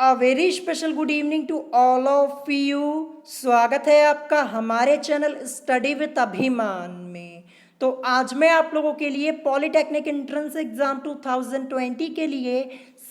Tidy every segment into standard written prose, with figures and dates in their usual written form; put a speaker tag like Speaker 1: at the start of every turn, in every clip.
Speaker 1: A very special good evening to all of you. स्वागत है आपका हमारे चैनल स्टडी विद अभिमान में। तो आज मैं आप लोगों के लिए पॉलिटेक्निक एंट्रेंस एग्जाम 2020 के लिए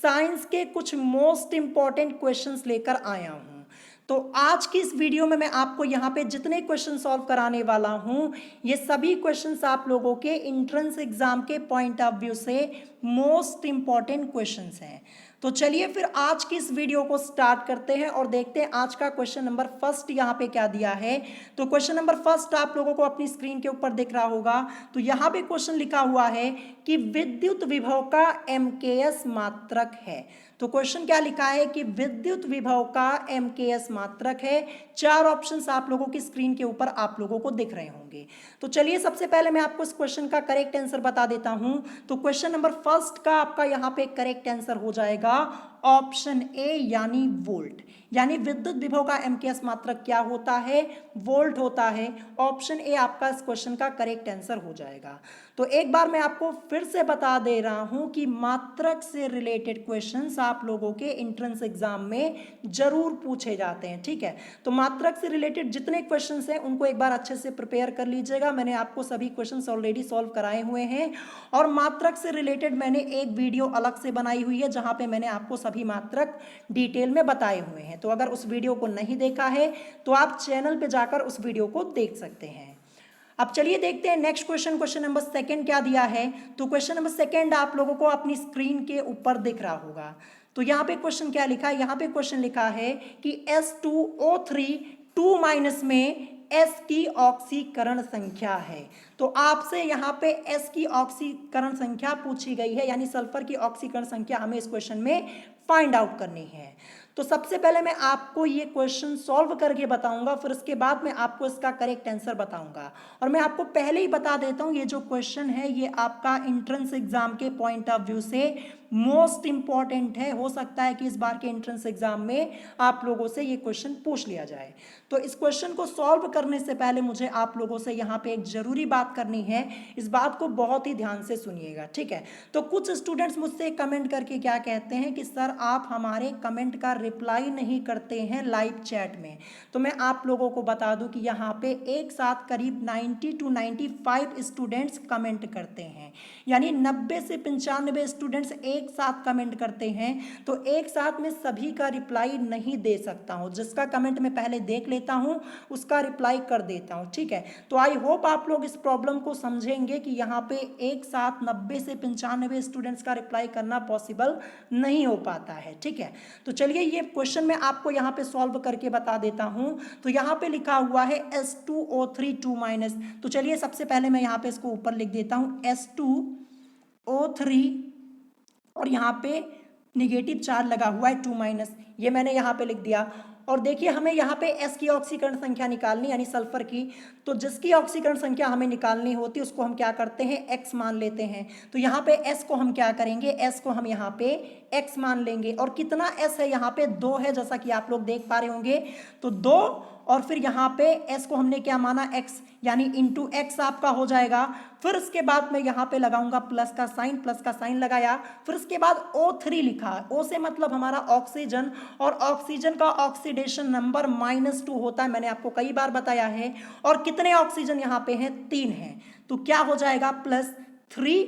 Speaker 1: साइंस के कुछ मोस्ट इंपॉर्टेंट क्वेश्चंस लेकर आया हूँ। तो आज की इस वीडियो में मैं आपको यहाँ पे जितने क्वेश्चन सॉल्व कराने वाला हूँ ये सभी क्वेश्चंस आप लोगों के एंट्रेंस एग्जाम के पॉइंट ऑफ व्यू से मोस्ट इंपॉर्टेंट क्वेश्चंस हैं। तो चलिए फिर आज की इस वीडियो को स्टार्ट करते हैं और देखते हैं आज का क्वेश्चन नंबर फर्स्ट यहाँ पे क्या दिया है। तो क्वेश्चन नंबर फर्स्ट आप लोगों को अपनी स्क्रीन के ऊपर दिख रहा होगा। तो यहाँ पे क्वेश्चन लिखा हुआ है कि विद्युत विभव का एमकेएस मात्रक है। तो क्वेश्चन क्या लिखा है कि विद्युत विभव का एमकेएस मात्रक है। चार ऑप्शंस आप लोगों की स्क्रीन के ऊपर आप लोगों को दिख रहे होंगे। तो चलिए सबसे पहले मैं आपको इस क्वेश्चन का करेक्ट आंसर बता देता हूं। तो क्वेश्चन नंबर फर्स्ट का आपका यहाँ पे करेक्ट आंसर हो जाएगा ऑप्शन ए यानी वोल्ट। यानी विद्युत विभव का एमकेएस मात्रक क्या होता है? वोल्ट होता है। ऑप्शन ए आपका इस क्वेश्चन का करेक्ट आंसर हो जाएगा। तो एक बार मैं आपको फिर से बता दे रहा हूं कि मात्रक से रिलेटेड क्वेश्चंस आप लोगों के एंट्रेंस एग्जाम में जरूर पूछे जाते हैं। ठीक है, तो मात्रक से रिलेटेड जितने क्वेश्चंस हैं उनको एक बार अच्छे से प्रिपेयर कर लीजिएगा। मैंने आपको सभी क्वेश्चंस ऑलरेडी सॉल्व कराए हुए हैं और मात्रक से रिलेटेड मैंने एक वीडियो अलग से बनाई हुई है जहां पे मैंने आपको सभी मात्रक डिटेल में बताए हुए हैं। तो अगर उस वीडियो को नहीं देखा है तो आप चैनल पे जाकर उस वीडियो को देख सकते हैं। अब चलिए देखते हैं next question. Question number second क्या दिया है? तो क्वेश्चन नंबर सेकंड आप लोगों को अपनी स्क्रीन के ऊपर दिख रहा होगा। तो यहाँ पे क्वेश्चन क्या लिखा है? यहाँ पे क्वेश्चन लिखा है कि S2O3 2- में S की ऑक्सीकरण संख्या है। तो आपसे यहाँ पे S की ऑक्सीकरण संख्या पूछी गई है, यानी सल्फर की ऑक्सीकरण संख्या हमें इस क्वेश्चन में फाइंड आउट करनी है। तो सबसे पहले मैं आपको ये क्वेश्चन सॉल्व करके बताऊंगा, फिर उसके बाद मैं आपको इसका करेक्ट आंसर बताऊंगा। और मैं आपको पहले ही बता देता हूं ये जो क्वेश्चन है ये आपका एंट्रेंस एग्जाम के पॉइंट ऑफ व्यू से मोस्ट इंपॉर्टेंट है। हो सकता है कि इस बार के एंट्रेंस एग्जाम में आप लोगों से ये क्वेश्चन पूछ लिया जाए। तो इस क्वेश्चन को सॉल्व करने से पहले मुझे आप लोगों से यहाँ पे एक जरूरी बात करनी है। इस बात को बहुत ही ध्यान से सुनिएगा, ठीक है? तो कुछ स्टूडेंट्स मुझसे कमेंट करके क्या कहते हैं कि सर आप हमारे कमेंट का रिप्लाई नहीं करते हैं लाइव चैट में। तो मैं आप लोगों को बता दूं कि यहाँ पे एक साथ करीब 90 to 95 स्टूडेंट्स कमेंट करते हैं, यानी 90 से 95 स्टूडेंट्स एक साथ कमेंट करते हैं। तो एक साथ में सभी का रिप्लाई नहीं दे सकता हूँ, जिसका कमेंट मैं पहले देख लेता हूँ उसका रिप्लाई कर देता हूँ, ठीक है? तो आई होप आप लोग इस प्रॉब्लम को समझेंगे कि यहाँ पे एक साथ 90 से 95 स्टूडेंट्स का रिप्लाई करना पॉसिबल नहीं हो पाता है, ठीक है? तो चलिए ये क्वेश्चन मैं आपको यहाँ पे सॉल्व करके बता देता हूँ। तो यहाँ पे लिखा हुआ है S2O3 2-। तो चलिए सबसे पहले मैं यहाँ पे इसको ऊपर लिख देता हूँ S2O3 और यहाँ पे निगेटिव चार्ज लगा हुआ है 2-। ये मैंने यहाँ पे लिख दिया। और देखिए हमें यहाँ पे S की ऑक्सीकरण संख्या निकालनी, यानी सल्फर की। तो जिसकी ऑक्सीकरण संख्या हमें निकालनी होती है उसको हम क्या करते हैं? X मान लेते हैं। तो यहाँ पे S को हम क्या करेंगे? S को हम यहाँ पे X मान लेंगे। और कितना S है? यहाँ पे 2 है, जैसा कि आप लोग देख पा रहे होंगे। तो 2 और फिर यहाँ पे S को हमने क्या माना? X, यानी इंटू X आपका हो जाएगा। फिर उसके बाद मैं यहाँ पे लगाऊंगा प्लस का साइन लगाया। फिर उसके बाद O3 लिखा। O से मतलब हमारा ऑक्सीजन, और ऑक्सीजन का ऑक्सीडेशन नंबर -2 होता है, मैंने आपको कई बार बताया है। और कितने ऑक्सीजन यहाँ पे हैं? 3 हैं। तो क्या हो जाएगा? +3,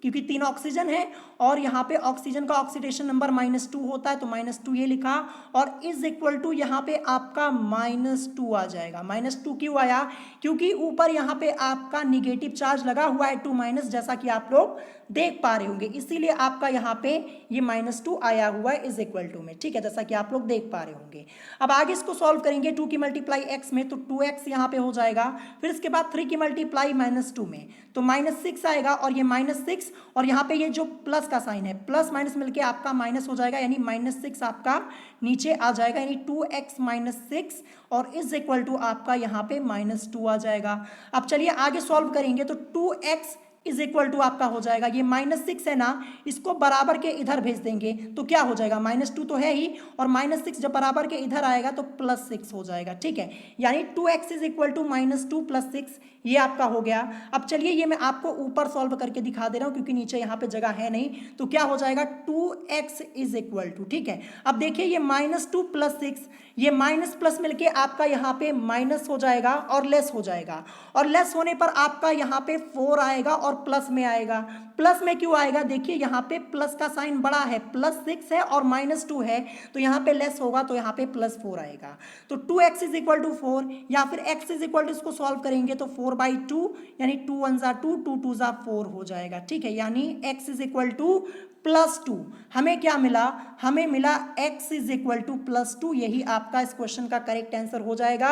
Speaker 1: क्योंकि 3 ऑक्सीजन है और यहाँ पे ऑक्सीजन का ऑक्सीडेशन नंबर -2 होता है, तो -2 ये लिखा। और इज इक्वल टू यहाँ पे आपका -2 आ जाएगा। -2 क्यों आया? क्योंकि ऊपर यहाँ पे आपका निगेटिव चार्ज लगा हुआ है 2-, जैसा कि आप लोग देख पा रहे होंगे, इसीलिए आपका यहाँ पे ये -2 आया हुआ है इज इक्वल टू में, ठीक है? जैसा कि आप लोग देख पा रहे होंगे। अब आगे इसको सॉल्व करेंगे 2 की मल्टीप्लाई x में, तो 2x यहाँ पे हो जाएगा। फिर इसके बाद 3 की मल्टीप्लाई -2 में, तो -6 आएगा। और ये -6 और यहाँ पे ये जो प्लस का साइन है, प्लस माइनस मिलके आपका माइनस हो जाएगा, यानी -6 आपका नीचे आ जाएगा, यानी 2x - 6 और इज इक्वल टू आपका यहाँ पे -2 आ जाएगा। अब चलिए आगे सॉल्व करेंगे। तो 2x इज इक्वल टू आपका हो जाएगा, ये -6 है ना, इसको बराबर के इधर भेज देंगे तो क्या हो जाएगा, -2 तो है ही, और -6 जब बराबर के इधर आएगा तो +6 हो जाएगा। ठीक है, यानी 2x इज इक्वल टू -2 + 6, ये आपका हो गया। अब चलिए ये मैं आपको ऊपर सॉल्व करके दिखा दे रहा हूँ क्योंकि नीचे यहाँ पे जगह है नहीं, तो क्या हो जाएगा 2x इज इक्वल टू, ठीक है, अब देखिए ये -2 + 6, ये माइनस प्लस मिलके आपका यहाँ पे माइनस हो जाएगा और लेस हो जाएगा, और लेस होने पर आपका यहाँ पे 4 आएगा और प्लस में आएगा। प्लस में क्यों आएगा, देखिए यहाँ पे प्लस का साइन बड़ा है, +6 है और -2 है, तो यहाँ पे लेस होगा तो यहाँ पे +4 आएगा। तो 2x इज इक्वल टू 4, या फिर x इज इक्वल टू, इसको सॉल्व करेंगे तो 4/2, यानी 2 1 ज़ा 2, 2 2 ज़ा 4 हो जाएगा। ठीक है, यानी x इज इक्वल टू +2, हमें क्या मिला, हमें मिला x इज इक्वल टू +2, यही आपका इस क्वेश्चन का करेक्ट आंसर हो जाएगा।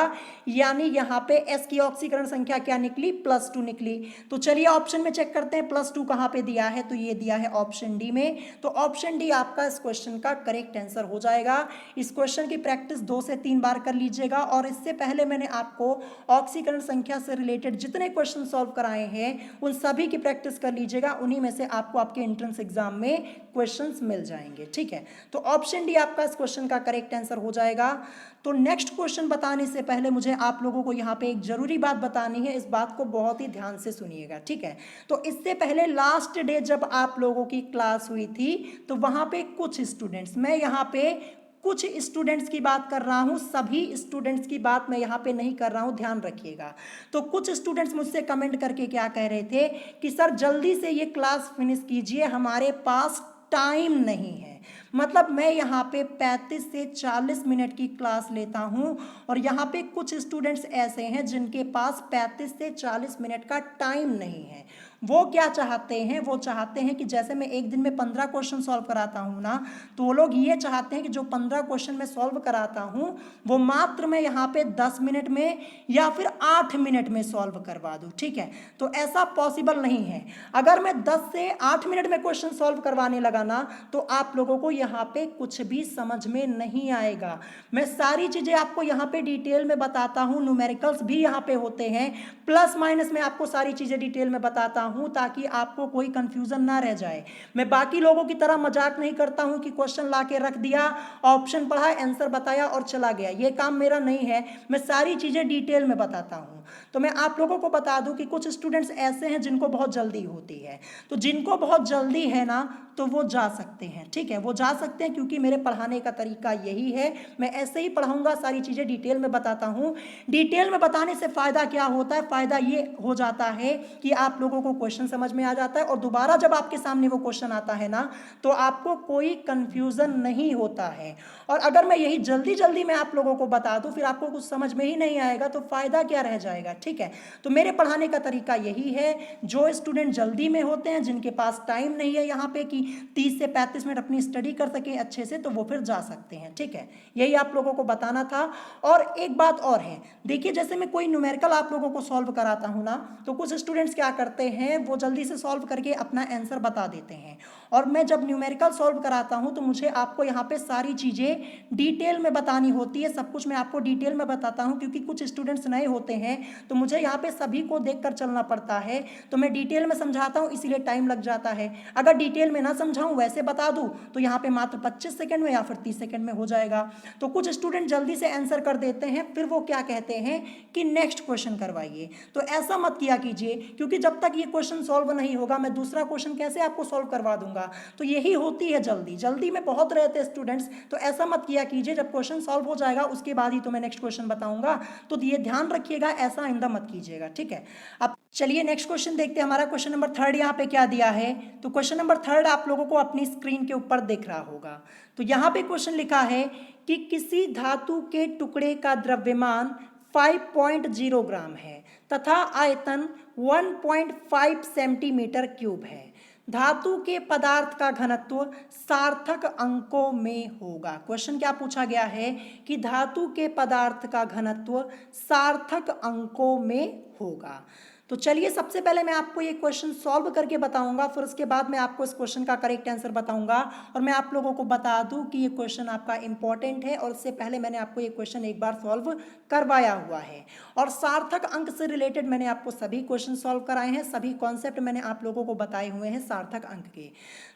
Speaker 1: यानी यहाँ पे s की ऑक्सीकरण संख्या क्या निकली, +2 निकली। तो चलिए ऑप्शन में चेक करते हैं +2 कहाँ पे दिया है, तो ये दिया है ऑप्शन डी में, तो ऑप्शन डी आपका इस क्वेश्चन का करेक्ट आंसर हो जाएगा। इस क्वेश्चन की प्रैक्टिस 2 से 3 बार कर लीजिएगा, और इससे पहले मैंने आपको ऑक्सीकरण संख्या से रिलेटेड जितने क्वेश्चन सॉल्व कराए हैं उन सभी की प्रैक्टिस कर लीजिएगा, उन्हीं में से आपको आपके एंट्रेंस एग्जाम में क्वेश्चंस मिल जाएंगे। ठीक है, तो ऑप्शन डी आपका इस क्वेश्चन का करेक्ट आंसर हो जाएगा। तो नेक्स्ट क्वेश्चन बताने से पहले मुझे आप लोगों को यहाँ पे एक जरूरी बात बतानी है, इस बात को बहुत ही ध्यान से सुनिएगा। ठीक है, तो इससे पहले लास्ट डे जब आप लोगों की क्लास हुई थी तो वहाँ पे कुछ स्टूडेंट्स, मैं यहाँ पे कुछ स्टूडेंट्स की बात कर रहा हूं, सभी स्टूडेंट्स की बात मैं यहाँ पे नहीं कर रहा हूं, ध्यान रखिएगा। तो कुछ स्टूडेंट्स मुझसे कमेंट करके क्या कह रहे थे कि सर जल्दी से ये क्लास फिनिश कीजिए, हमारे पास टाइम नहीं है। मतलब मैं यहाँ पे 35 से 40 मिनट की क्लास लेता हूँ, और यहाँ पे कुछ स्टूडेंट्स ऐसे हैं जिनके पास 35 से 40 मिनट का टाइम नहीं है। वो क्या चाहते हैं, वो चाहते हैं कि जैसे मैं एक दिन में 15 क्वेश्चन सॉल्व कराता हूँ ना, तो वो लोग ये चाहते हैं कि जो 15 क्वेश्चन मैं सॉल्व कराता हूँ वो मात्र मैं यहाँ पे 10 मिनट में या फिर 8 मिनट में सॉल्व करवा दूँ। ठीक है, तो ऐसा पॉसिबल नहीं है। अगर मैं 10 से 8 मिनट में क्वेश्चन सॉल्व करवाने लगा ना, तो आप लोगों को यहाँ पे कुछ भी समझ में नहीं आएगा। मैं सारी चीज़ें आपको यहाँ पे डिटेल में बताता हूँ, न्यूमेरिकल्स भी यहाँ पे होते हैं, प्लस माइनस में आपको सारी चीज़ें डिटेल में बताता हूँ ताकि आपको कोई कंफ्यूजन ना रह जाए। मैं बाकी लोगों की तरह मजाक नहीं करता हूँ कि क्वेश्चन ला के रख दिया, ऑप्शन पढ़ा, आंसर बताया और चला गया, ये काम मेरा नहीं है। मैं सारी चीज़ें डिटेल में बताता हूँ। तो मैं आप लोगों को बता दूं कि कुछ स्टूडेंट्स ऐसे हैं जिनको बहुत जल्दी होती है, तो जिनको बहुत जल्दी है ना तो वो जा सकते हैं। ठीक है, वो जा सकते हैं क्योंकि मेरे पढ़ाने का तरीका यही है, मैं ऐसे ही पढ़ाऊंगा, सारी चीज़ें डिटेल में बताता हूँ। डिटेल में बताने से फ़ायदा क्या होता है, फ़ायदा ये हो जाता है कि आप लोगों को क्वेश्चन समझ में आ जाता है, और दोबारा जब आपके सामने वो क्वेश्चन आता है ना तो आपको कोई कन्फ्यूज़न नहीं होता है। और अगर मैं यही जल्दी जल्दी मैं आप लोगों को बता दूं फिर आपको कुछ समझ में ही नहीं आएगा, तो फ़ायदा क्या रह जाएगा। ठीक है, तो मेरे पढ़ाने का तरीका यही है, जो स्टूडेंट जल्दी में होते हैं, जिनके पास टाइम नहीं है यहाँ पे कि 30 से 35 मिनट अपनी स्टडी कर सके अच्छे से, तो वो फिर जा सकते हैं। ठीक है, यही आप लोगों को बताना था। और एक बात और है, देखिए जैसे मैं कोई न्यूमेरिकल आप लोगों को सॉल्व कराता हूँ ना, तो कुछ स्टूडेंट्स क्या करते हैं, वो जल्दी से सॉल्व करके अपना आंसर बता देते हैं, और मैं जब न्यूमेरिकल सॉल्व कराता हूँ तो मुझे आपको यहाँ पे सारी चीज़ें डिटेल में बतानी होती है, सब कुछ मैं आपको डिटेल में बताता हूँ, क्योंकि कुछ स्टूडेंट्स नए होते हैं तो मुझे यहाँ पे सभी को देखकर चलना पड़ता है, तो मैं डिटेल में समझाता हूँ, इसीलिए टाइम लग जाता है। अगर डिटेल में ना समझाऊँ, वैसे बता दूँ, तो यहाँ पे मात्र 25 सेकंड में या फिर 30 सेकंड में हो जाएगा। तो कुछ स्टूडेंट जल्दी से आंसर कर देते हैं, फिर वो क्या कहते हैं कि नेक्स्ट क्वेश्चन करवाइए। तो ऐसा मत किया कीजिए, क्योंकि जब तक ये क्वेश्चन सॉल्व नहीं होगा मैं दूसरा क्वेश्चन कैसे आपको सॉल्व करवा दूंगा। तो यही होती है जल्दी, जल्दी में बहुत रहते हैं स्टूडेंट्स, तो ऐसा मत किया कीजिए, जब क्वेश्चन सॉल्व हो जाएगा उसके बाद ही तो मैं नेक्स्ट क्वेश्चन बताऊंगा, तो ये ध्यान रखिएगा, ऐसा आइंदा मत कीजिएगा। ठीक है, अब चलिए नेक्स्ट क्वेश्चन देखते हैं। हमारा क्वेश्चन नंबर 3 यहाँ पे क्या दिया है, तो क्वेश्चन नंबर 3 आप लोगों को अपनी स्क्रीन के ऊपर दिख रहा होगा। तो यहाँ पे क्वेश्चन लिखा है कि किसी धातु के टुकड़े का द्रव्यमान 5.0 ग्राम है तथा आयतन 1.5 सेंटीमीटर क्यूब है। धातु के पदार्थ का घनत्व सार्थक अंकों में होगा। क्वेश्चन क्या पूछा गया है कि धातु के पदार्थ का घनत्व सार्थक अंकों में होगा। तो चलिए सबसे पहले मैं आपको ये क्वेश्चन सॉल्व करके बताऊंगा, फिर उसके बाद मैं आपको इस क्वेश्चन का करेक्ट आंसर बताऊंगा। और मैं आप लोगों को बता दूं कि ये क्वेश्चन आपका इंपॉर्टेंट है और इससे पहले मैंने आपको ये क्वेश्चन एक बार सॉल्व करवाया हुआ है। और सार्थक अंक से रिलेटेड मैंने आपको सभी क्वेश्चन सॉल्व कराए हैं, सभी कॉन्सेप्ट मैंने आप लोगों को बताए हुए हैं सार्थक अंक के।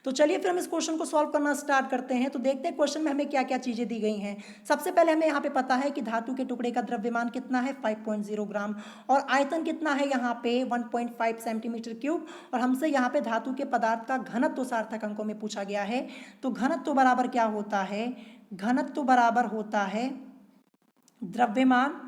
Speaker 1: तो चलिए फिर हम इस क्वेश्चन को सॉल्व करना स्टार्ट करते हैं। तो देखते हैं क्वेश्चन में हमें क्या क्या चीजें दी गई हैं। सबसे पहले हमें यहाँ पे पता है कि धातु के टुकड़े का द्रव्यमान कितना है 5.0 ग्राम, और आयतन कितना है यहाँ पे 1.5 सेंटीमीटर क्यूब। और हमसे यहाँ पे धातु के पदार्थ का घनत्व सार्थक अंकों में पूछा गया है। तो घनत्व बराबर क्या होता है, घनत्व बराबर होता है द्रव्यमान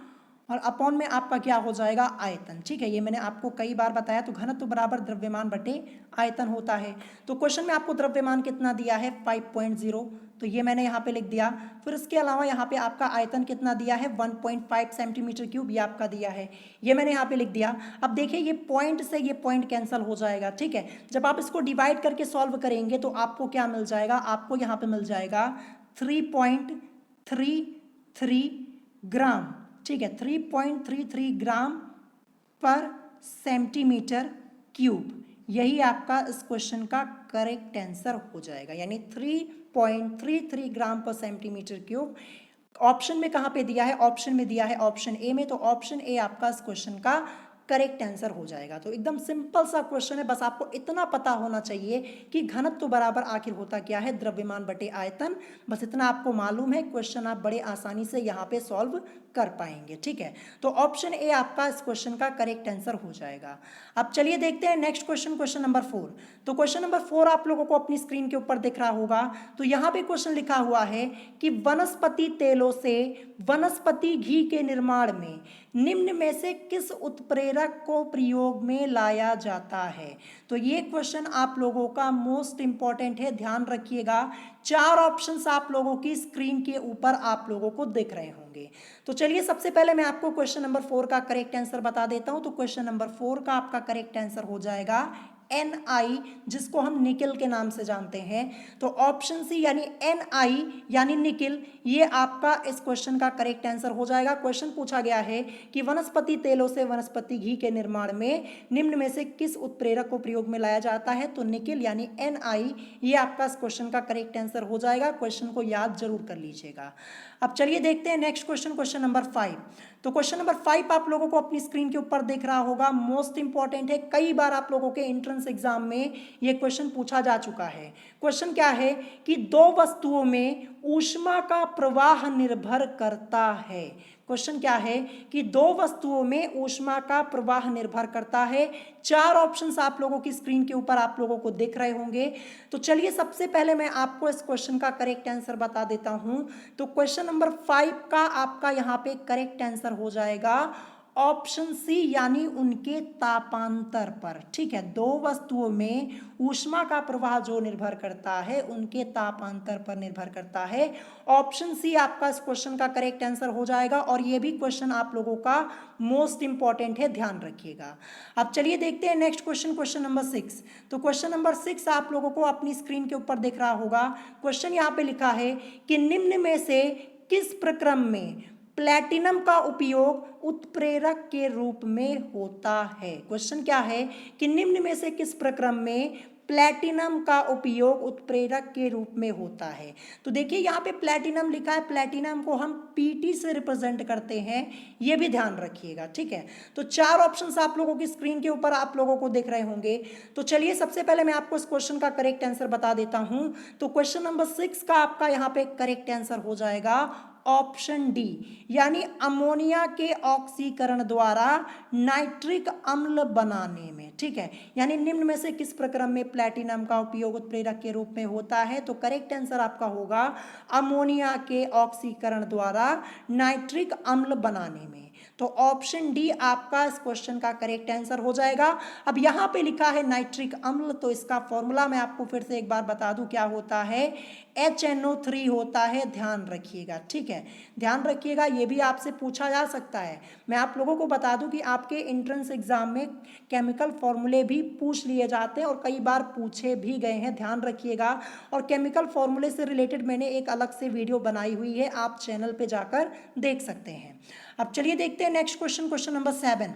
Speaker 1: और अपॉन में आपका क्या हो जाएगा आयतन। ठीक है, ये मैंने आपको कई बार बताया। तो घनत्व बराबर द्रव्यमान बटे आयतन होता है। तो क्वेश्चन में आपको द्रव्यमान कितना दिया है 5.0, तो ये मैंने यहाँ पे लिख दिया। फिर इसके अलावा यहाँ पे आपका आयतन कितना दिया है 1.5 सेंटीमीटर क्यूब, ये आपका दिया है, ये मैंने यहाँ पे लिख दिया। अब देखिए ये पॉइंट से ये पॉइंट कैंसिल हो जाएगा। ठीक है, जब आप इसको डिवाइड करके सॉल्व करेंगे तो आपको क्या मिल जाएगा, आपको यहाँ पे मिल जाएगा 3.33 ग्राम। ठीक है, 3.33 ग्राम पर सेंटीमीटर क्यूब, यही आपका इस क्वेश्चन का करेक्ट आंसर हो जाएगा, यानी 3.33 ग्राम पर सेंटीमीटर क्यूब। ऑप्शन में कहाँ पे दिया है, ऑप्शन में दिया है ऑप्शन ए में, तो ऑप्शन ए आपका इस क्वेश्चन का करेक्ट आंसर हो जाएगा। तो एकदम सिंपल सा क्वेश्चन है, बस आपको इतना पता होना चाहिए कि घनत्व बराबर आखिर होता क्या है, द्रव्यमान बटे आयतन। बस इतना आपको मालूम है, क्वेश्चन आप बड़े आसानी से यहाँ पे सॉल्व कर पाएंगे। ठीक है, तो ऑप्शन ए आपका इस क्वेश्चन का करेक्ट आंसर हो जाएगा। अब चलिए देखते हैं नेक्स्ट क्वेश्चन, क्वेश्चन नंबर 4। तो क्वेश्चन नंबर 4 आप लोगों को अपनी स्क्रीन के ऊपर दिख रहा होगा। तो यहाँ पे क्वेश्चन लिखा हुआ है कि वनस्पति तेलों से वनस्पति घी के निर्माण में निम्न में से किस उत्प्रेरक को प्रयोग में लाया जाता है। तो ये क्वेश्चन आप लोगों का मोस्ट इंपॉर्टेंट है, ध्यान रखिएगा। 4 ऑप्शंस आप लोगों की स्क्रीन के ऊपर आप लोगों को दिख रहे होंगे। तो चलिए सबसे पहले मैं आपको क्वेश्चन नंबर 4 का करेक्ट आंसर बता देता हूं। तो क्वेश्चन नंबर 4 का आपका करेक्ट आंसर हो जाएगा Ni, जिसको हम निकिल के नाम से जानते हैं। तो ऑप्शन सी यानी Ni यानी निकिल, ये आपका इस क्वेश्चन का करेक्ट आंसर हो जाएगा। क्वेश्चन पूछा गया है कि वनस्पति तेलों से वनस्पति घी के निर्माण में निम्न में से किस उत्प्रेरक को प्रयोग में लाया जाता है, तो निकिल यानी Ni, ये आपका इस क्वेश्चन का करेक्ट आंसर हो जाएगा। क्वेश्चन को याद जरूर कर लीजिएगा। अब चलिए देखते हैं नेक्स्ट क्वेश्चन, क्वेश्चन नंबर 5। तो क्वेश्चन नंबर 5 आप लोगों को अपनी स्क्रीन के ऊपर दिख रहा होगा, मोस्ट इंपॉर्टेंट है। कई बार आप लोगों के एंट्रेंस एग्जाम में ये क्वेश्चन पूछा जा चुका है। क्वेश्चन क्या है कि दो वस्तुओं में ऊष्मा का प्रवाह निर्भर करता है। क्वेश्चन क्या है कि दो वस्तुओं में ऊष्मा का प्रवाह निर्भर करता है। 4 ऑप्शंस आप लोगों की स्क्रीन के ऊपर आप लोगों को दिख रहे होंगे। तो चलिए सबसे पहले मैं आपको इस क्वेश्चन का करेक्ट आंसर बता देता हूं। तो क्वेश्चन नंबर 5 का आपका यहां पे करेक्ट आंसर हो जाएगा ऑप्शन सी यानी उनके तापांतर पर। ठीक है, दो वस्तुओं में ऊष्मा का प्रवाह जो निर्भर करता है उनके तापांतर पर निर्भर करता है। ऑप्शन सी आपका इस क्वेश्चन का करेक्ट आंसर हो जाएगा और ये भी क्वेश्चन आप लोगों का मोस्ट इंपॉर्टेंट है, ध्यान रखिएगा। अब चलिए देखते हैं नेक्स्ट क्वेश्चन, क्वेश्चन नंबर 6। तो क्वेश्चन नंबर 6 आप लोगों को अपनी स्क्रीन के ऊपर दिख रहा होगा। क्वेश्चन यहाँ पे लिखा है कि निम्न में से किस प्रक्रम में प्लैटिनम का उपयोग उत्प्रेरक के रूप में होता है। क्वेश्चन क्या है कि निम्न में से किस प्रक्रम में प्लैटिनम का उपयोग उत्प्रेरक के रूप में होता है। तो देखिए यहाँ पे प्लैटिनम लिखा है, प्लैटिनम को हम Pt से रिप्रेजेंट करते हैं, ये भी ध्यान रखिएगा। ठीक है, तो 4 ऑप्शंस आप लोगों की स्क्रीन के ऊपर आप लोगों को दिख रहे होंगे। तो चलिए सबसे पहले मैं आपको इस क्वेश्चन का करेक्ट आंसर बता देता हूं। तो क्वेश्चन नंबर 6 का आपका यहाँ पे करेक्ट आंसर हो जाएगा ऑप्शन डी, यानी अमोनिया के ऑक्सीकरण द्वारा नाइट्रिक अम्ल बनाने में। ठीक है, यानी निम्न में से किस प्रक्रम में प्लैटिनम का उपयोग उत्प्रेरक के रूप में होता है, तो करेक्ट आंसर आपका होगा अमोनिया के ऑक्सीकरण द्वारा नाइट्रिक अम्ल बनाने में। तो ऑप्शन डी आपका इस क्वेश्चन का करेक्ट आंसर हो जाएगा। अब यहां पे लिखा है नाइट्रिक अम्ल, तो इसका फॉर्मूला मैं आपको फिर से एक बार बता दूं क्या होता है, HNO3 होता है, ध्यान रखिएगा। ठीक है, ध्यान रखिएगा, ये भी आपसे पूछा जा सकता है। मैं आप लोगों को बता दूं कि आपके एंट्रेंस एग्जाम में केमिकल फॉर्मूले भी पूछ लिए जाते हैं और कई बार पूछे भी गए हैं, ध्यान रखिएगा। और केमिकल फॉर्मूले से रिलेटेड मैंने एक अलग से वीडियो बनाई हुई है, आप चैनल पे जाकर देख सकते हैं। अब चलिए देखते हैं नेक्स्ट क्वेश्चन, क्वेश्चन नंबर 7।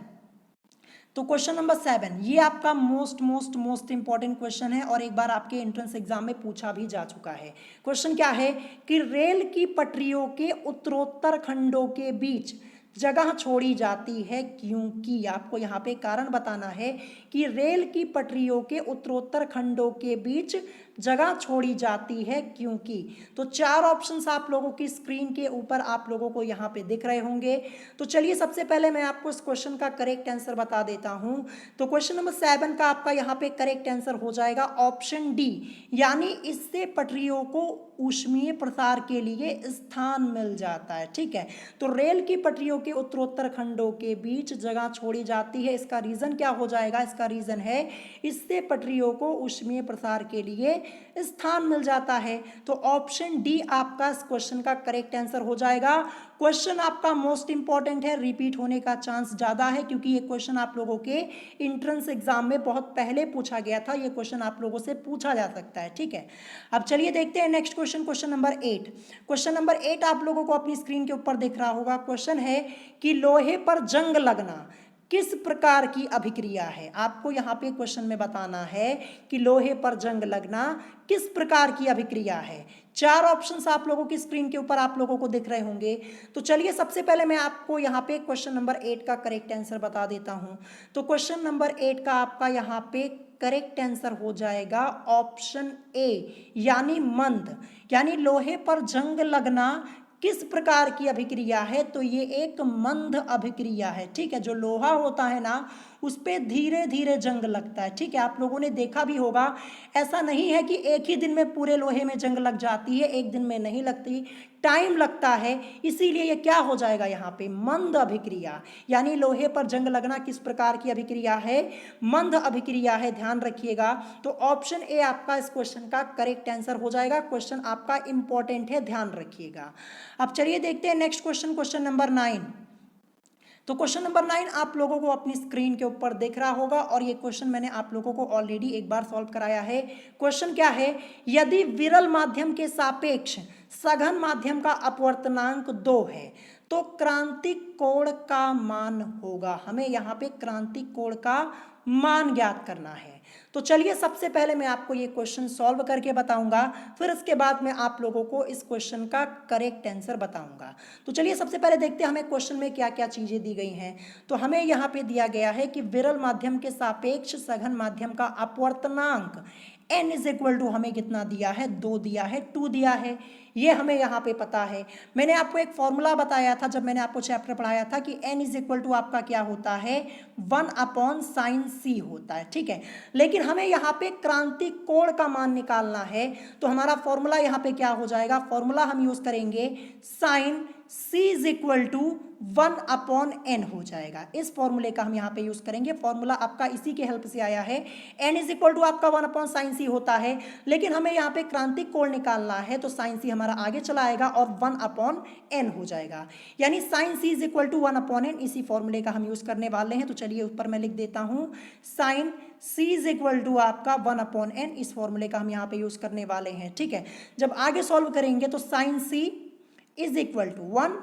Speaker 1: तो क्वेश्चन नंबर 7 ये आपका मोस्ट इंपॉर्टेंट क्वेश्चन है और एक बार आपके एंट्रेंस एग्जाम में पूछा भी जा चुका है। क्वेश्चन क्या है कि रेल की पटरियों के उत्तरोत्तर खंडों के बीच जगह छोड़ी जाती है क्योंकि, आपको यहाँ पे कारण बताना है कि रेल की पटरियों के उत्तरोत्तर खंडों के बीच जगह छोड़ी जाती है क्योंकि। तो 4 ऑप्शंस आप लोगों की स्क्रीन के ऊपर आप लोगों को यहाँ पे दिख रहे होंगे। तो चलिए सबसे पहले मैं आपको इस क्वेश्चन का करेक्ट आंसर बता देता हूँ। तो क्वेश्चन नंबर 7 का आपका यहाँ पे करेक्ट आंसर हो जाएगा ऑप्शन डी, यानी इससे पटरियों को ऊष्मीय प्रसार के लिए स्थान मिल जाता है। ठीक है, तो रेल की पटरियों के उत्तरोत्तर खंडों के बीच जगह छोड़ी जाती है। इसका रीजन क्या हो जाएगा? इसका रीजन है इससे पटरियों को ऊष्मीय प्रसार के लिए स्थान मिल जाता है। तो ऑप्शन डी आपका इस क्वेश्चन का करेक्ट आंसर हो जाएगा। क्वेश्चन आपका मोस्ट इंपॉर्टेंट है, रिपीट होने का चांस ज्यादा है क्योंकि ये क्वेश्चन आप लोगों के एंट्रेंस एग्जाम में बहुत पहले पूछा गया था। ये क्वेश्चन आप लोगों से पूछा जा सकता है। ठीक है, अब चलिए देखते हैं next question, question number 8। Question number 8 आप लोगों को अपनी स्क्रीन के ऊपर दिख रहा होगा। क्वेश्चन है कि लोहे पर जंग लगना किस प्रकार की अभिक्रिया है। आपको यहाँ पे क्वेश्चन में बताना है कि लोहे पर जंग लगना किस प्रकार की अभिक्रिया है। 4 ऑप्शंस आप लोगों की स्क्रीन के ऊपर आप लोगों को दिख रहे होंगे। तो चलिए सबसे पहले मैं आपको यहाँ पे क्वेश्चन नंबर 8 का करेक्ट आंसर बता देता हूँ। तो क्वेश्चन नंबर 8 का आपका यहाँ पे करेक्ट आंसर हो जाएगा ऑप्शन ए, यानी मंद। यानी लोहे पर जंग लगना किस प्रकार की अभिक्रिया है? तो ये एक मंद अभिक्रिया है। ठीक है, जो लोहा होता है ना उस पर धीरे धीरे जंग लगता है। ठीक है, आप लोगों ने देखा भी होगा, ऐसा नहीं है कि एक ही दिन में पूरे लोहे में जंग लग जाती है, एक दिन में नहीं लगती, टाइम लगता है। इसीलिए ये क्या हो जाएगा यहाँ पे? मंद अभिक्रिया। यानी लोहे पर जंग लगना किस प्रकार की अभिक्रिया है? मंद अभिक्रिया है, ध्यान रखिएगा। तो ऑप्शन ए आपका इस क्वेश्चन का करेक्ट आंसर हो जाएगा। क्वेश्चन आपका इंपॉर्टेंट है, ध्यान रखिएगा। अब चलिए देखते हैं नेक्स्ट क्वेश्चन, क्वेश्चन नंबर 9। तो क्वेश्चन नंबर 9 आप लोगों को अपनी स्क्रीन के ऊपर दिख रहा होगा और ये क्वेश्चन मैंने आप लोगों को ऑलरेडी एक बार सॉल्व कराया है। क्वेश्चन क्या है? यदि विरल माध्यम के सापेक्ष सघन माध्यम का अपवर्तनांक 2 है तो क्रांतिक कोण का मान होगा। हमें यहाँ पे क्रांतिक कोण का मान ज्ञात करना है। तो चलिए सबसे पहले मैं आपको ये क्वेश्चन सॉल्व करके बताऊंगा, फिर इसके बाद मैं आप लोगों को इस क्वेश्चन का करेक्ट आंसर बताऊंगा। तो चलिए सबसे पहले देखते हैं हमें क्वेश्चन में क्या क्या चीजें दी गई हैं। तो हमें यहाँ पे दिया गया है कि विरल माध्यम के सापेक्ष सघन माध्यम का अपवर्तनांक n इज इक्वल टू, हमें कितना दिया है? 2 दिया है, 2 दिया है, ये हमें यहाँ पे पता है। मैंने आपको एक फॉर्मूला बताया था जब मैंने आपको चैप्टर पढ़ाया था कि n इज इक्वल टू आपका क्या होता है? 1/sin c होता है। ठीक है, लेकिन हमें यहाँ पे क्रांतिक कोण का मान निकालना है, तो हमारा फॉर्मूला यहाँ पे क्या हो जाएगा? फॉर्मूला हम यूज करेंगे sin c is equal to 1/n हो जाएगा। इस फॉर्मूले का हम यहाँ पे यूज करेंगे। फॉर्मूला आपका इसी के हेल्प से आया है। n इज इक्वल टू आपका 1/sin c होता है, लेकिन हमें यहाँ पे क्रांतिक कोण निकालना है, तो sin c हमारा आगे चला आएगा और 1/n हो जाएगा। यानी sin c is equal to 1/n, इसी फॉर्मूले का हम यूज करने वाले हैं। तो चलिए ऊपर मैं लिख देता हूँ sin c is equal to आपका 1/n, इस फॉर्मूले का हम यहाँ पे यूज करने वाले हैं। ठीक है, जब आगे सॉल्व करेंगे तो sin c is equal to 1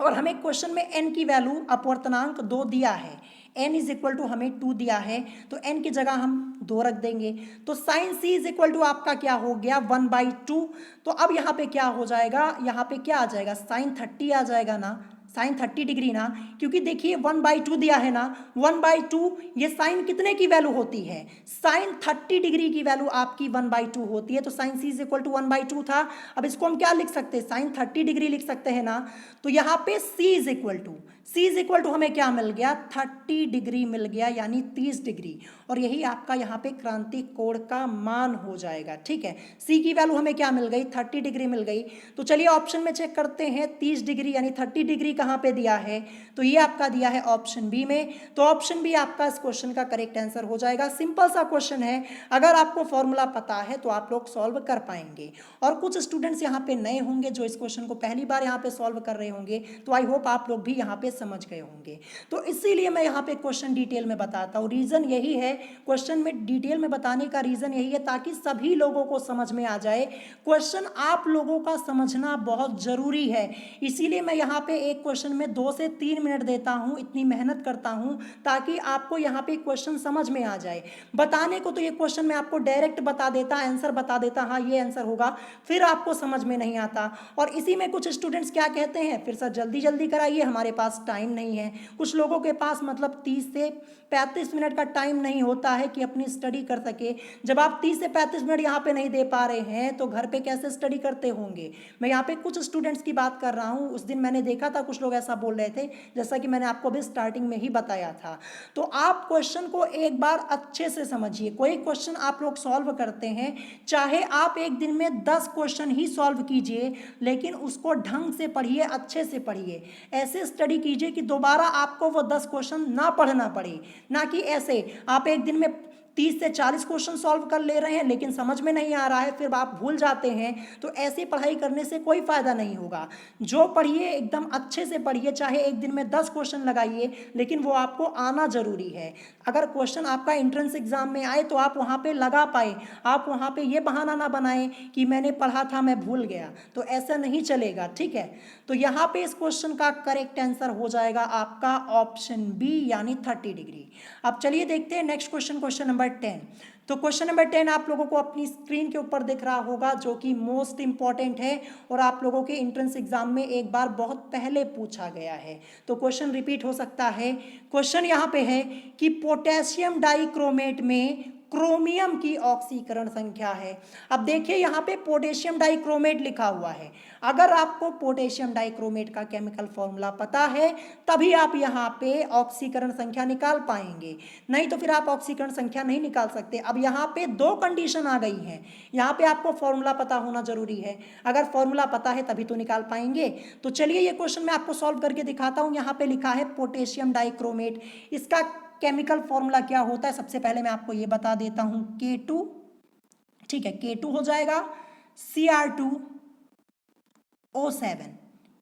Speaker 1: और हमें क्वेश्चन में n की वैल्यू अपवर्तनांक 2 दिया है, n इज इक्वल टू हमें 2 दिया है, तो n की जगह हम 2 रख देंगे। तो sin c is equal to आपका क्या हो गया? 1/2। तो अब यहाँ पे क्या हो जाएगा? यहाँ पे क्या आ जाएगा? sin 30 आ जाएगा ना, sin 30 डिग्री ना, क्योंकि देखिए 1/2 दिया है ना, 1/2 ये sin कितने की वैल्यू होती है? sin 30 डिग्री की वैल्यू आपकी 1/2 होती है। तो sin c is equal to 1/2 था। अब इसको हम क्या लिख सकते हैं? sin 30 डिग्री लिख सकते हैं ना। तो यहाँ पे c इज इक्वल टू हमें क्या मिल गया? 30 डिग्री मिल गया, यानी 30 डिग्री, और यही आपका यहाँ पे क्रांतिक कोण का मान हो जाएगा। ठीक है, c की वैल्यू हमें क्या मिल गई? 30 डिग्री मिल गई। तो चलिए ऑप्शन में चेक करते हैं, 30 डिग्री यानी 30 डिग्री कहाँ पे दिया है? तो ये आपका दिया है ऑप्शन बी में। तो ऑप्शन बी आपका इस क्वेश्चन का करेक्ट आंसर हो जाएगा। सिंपल सा क्वेश्चन है, अगर आपको फॉर्मूला पता है तो आप लोग सॉल्व कर पाएंगे। और कुछ स्टूडेंट्स यहाँ पे नए होंगे जो इस क्वेश्चन को पहली बार यहाँ पे सॉल्व कर रहे होंगे, तो आई होप आप लोग भी यहाँ पे समझ गए होंगे। तो इसीलिए मैं यहाँ पे क्वेश्चन डिटेल में बताता हूँ। रीज़न यही है, क्वेश्चन में डिटेल में बताने का रीज़न यही है ताकि सभी लोगों को समझ में आ जाए। क्वेश्चन आप लोगों का समझना बहुत ज़रूरी है, इसीलिए मैं यहाँ पे एक क्वेश्चन में 2 से 3 मिनट देता हूँ, इतनी मेहनत करता हूँ ताकि आपको यहाँ पे क्वेश्चन समझ में आ जाए। बताने को तो ये क्वेश्चन मैं आपको डायरेक्ट बता देता, आंसर बता देता, हाँ ये आंसर होगा, फिर आपको समझ में नहीं आता। और इसी में कुछ स्टूडेंट्स क्या कहते हैं, फिर सर जल्दी जल्दी कराइए, हमारे पास टाइम नहीं है। कुछ लोगों के पास मतलब 30 से 35 मिनट का टाइम नहीं होता है कि अपनी स्टडी कर सके। जब आप 30 से 35 मिनट यहाँ पे नहीं दे पा रहे हैं तो घर पे कैसे स्टडी करते होंगे। मैं यहाँ पे कुछ स्टूडेंट्स की बात कर रहा हूँ। उस दिन मैंने देखा था कुछ लोग ऐसा बोल रहे थे, जैसा कि मैंने आपको अभी स्टार्टिंग में ही बताया था। तो आप क्वेश्चन को एक बार अच्छे से समझिए। कोई क्वेश्चन आप लोग सॉल्व करते हैं, चाहे आप एक दिन में 10 क्वेश्चन ही सॉल्व कीजिए, लेकिन उसको ढंग से पढ़िए, अच्छे से पढ़िए। ऐसे स्टडी कीजिए कि दोबारा आपको वो 10 क्वेश्चन ना पढ़ना पड़े, ना कि ऐसे आप एक दिन में 30 से 40 क्वेश्चन सॉल्व कर ले रहे हैं लेकिन समझ में नहीं आ रहा है, फिर आप भूल जाते हैं। तो ऐसी पढ़ाई करने से कोई फ़ायदा नहीं होगा। जो पढ़िए एकदम अच्छे से पढ़िए, चाहे एक दिन में 10 क्वेश्चन लगाइए, लेकिन वो आपको आना ज़रूरी है। अगर क्वेश्चन आपका एंट्रेंस एग्जाम में आए तो आप वहाँ पे लगा पाए, आप वहाँ पे ये बहाना ना बनाएं कि मैंने पढ़ा था मैं भूल गया, तो ऐसा नहीं चलेगा, ठीक है। तो यहाँ पे इस क्वेश्चन का करेक्ट आंसर हो जाएगा आपका ऑप्शन बी, यानी 30 डिग्री। अब चलिए देखते हैं नेक्स्ट क्वेश्चन, क्वेश्चन नंबर 10। तो क्वेश्चन नंबर 10 आप लोगों को अपनी स्क्रीन के ऊपर दिख रहा होगा, जो कि मोस्ट इंपॉर्टेंट है और आप लोगों के एंट्रेंस एग्जाम में एक बार बहुत पहले पूछा गया है, तो क्वेश्चन रिपीट हो सकता है। क्वेश्चन यहाँ पे है कि पोटेशियम डाइक्रोमेट में क्रोमियम की ऑक्सीकरण संख्या है। अब देखिए यहाँ पे पोटेशियम डाइक्रोमेट लिखा हुआ है। अगर आपको पोटेशियम डाइक्रोमेट का केमिकल फॉर्मूला पता है तभी आप यहाँ पे ऑक्सीकरण संख्या निकाल पाएंगे, नहीं तो फिर आप ऑक्सीकरण संख्या नहीं निकाल सकते। अब यहाँ पे 2 कंडीशन आ गई हैं, यहाँ पे आपको फॉर्मूला पता होना जरूरी है। अगर फॉर्मूला पता है तभी तो निकाल पाएंगे। तो चलिए ये क्वेश्चन मैं आपको सॉल्व करके दिखाता हूँ। यहाँ पे लिखा है पोटेशियम डाइक्रोमेट, इसका केमिकल फॉर्मूला क्या होता है सबसे पहले मैं आपको ये बता देता हूं, K2, ठीक है, K2 हो जाएगा Cr2O7,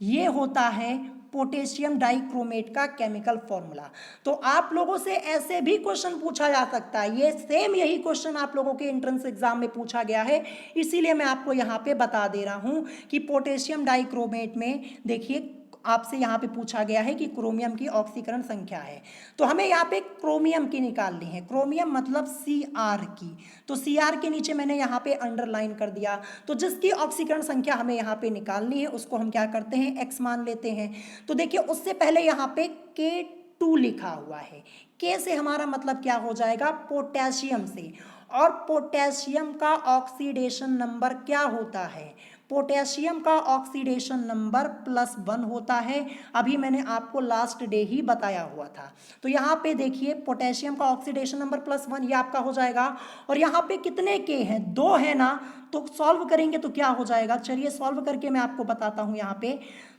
Speaker 1: ये होता है पोटेशियम डाइक्रोमेट का केमिकल फॉर्मूला। तो आप लोगों से ऐसे भी क्वेश्चन पूछा जा सकता है, ये सेम यही क्वेश्चन आप लोगों के एंट्रेंस एग्जाम में पूछा गया है, इसीलिए मैं आपको यहाँ पे बता दे रहा हूँ कि पोटेशियम डाइक्रोमेट में देखिए आपसे यहाँ पे पूछा गया है कि क्रोमियम की ऑक्सीकरण संख्या है, तो हमें यहाँ पे क्रोमियम की निकालनी है। क्रोमियम मतलब Cr की, तो Cr के नीचे मैंने यहाँ पे अंडरलाइन कर दिया। तो जिसकी ऑक्सीकरण संख्या हमें यहाँ पे निकालनी है उसको हम क्या करते हैं, x मान लेते हैं। तो देखिए उससे पहले यहाँ पे K2 लिखा हुआ है, K से हमारा मतलब क्या हो जाएगा, पोटेशियम से, और पोटेशियम का ऑक्सीडेशन नंबर क्या होता है, पोटेशियम का ऑक्सीडेशन नंबर +1 होता है। अभी मैंने आपको लास्ट डे ही बताया हुआ था। तो यहाँ पे देखिए पोटेशियम का ऑक्सीडेशन नंबर +1 ये आपका हो जाएगा। और यहाँ पे कितने के हैं, 2 है ना, तो सॉल्व करेंगे तो क्या हो जाएगा, चलिए सॉल्व करके मैं आपको बताता हूँ। यहाँ पे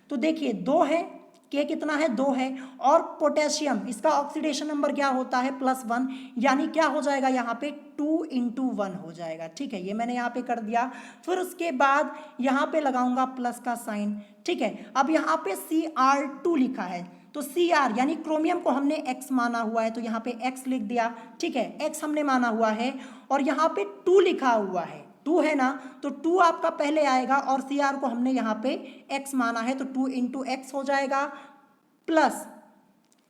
Speaker 1: तो देखिए 2 है, के कितना है, 2 है, और पोटेशियम इसका ऑक्सीडेशन नंबर क्या होता है, +1, यानी क्या हो जाएगा यहाँ पे 2 × 1 हो जाएगा, ठीक है, ये मैंने यहाँ पे कर दिया। फिर उसके बाद यहाँ पे लगाऊंगा प्लस का साइन, ठीक है। अब यहाँ पे Cr2 लिखा है, तो Cr यानी क्रोमियम को हमने x माना हुआ है, तो यहाँ पे x लिख दिया, ठीक है, x हमने माना हुआ है, और यहाँ पे 2 लिखा हुआ है, 2 है ना, तो 2 आपका पहले आएगा, और Cr को हमने यहाँ पे x माना है, तो 2 × x हो जाएगा, प्लस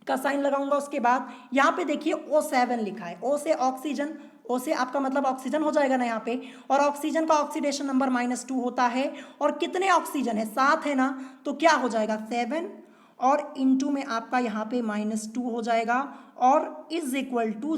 Speaker 1: का साइन लगाऊंगा। उसके बाद यहाँ पे देखिए O7 लिखा है, O से ऑक्सीजन, O से आपका मतलब ऑक्सीजन हो जाएगा ना यहाँ पे, और ऑक्सीजन का ऑक्सीडेशन नंबर -2 होता है, और कितने ऑक्सीजन है, 7 है ना, तो क्या हो जाएगा 7, और इनटू में आपका यहाँ पे -2 हो जाएगा, और =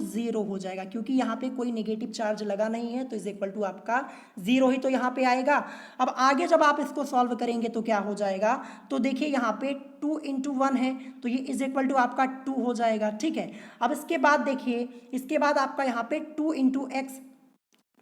Speaker 1: 0 हो जाएगा, क्योंकि यहाँ पे कोई नेगेटिव चार्ज लगा नहीं है, तो = आपका 0 ही तो यहाँ पे आएगा। अब आगे जब आप इसको सॉल्व करेंगे तो क्या हो जाएगा, तो देखिए यहाँ पे 2 × 1 है, तो ये = आपका 2 हो जाएगा, ठीक है। अब इसके बाद देखिए, इसके बाद आपका यहाँ पे 2 × x,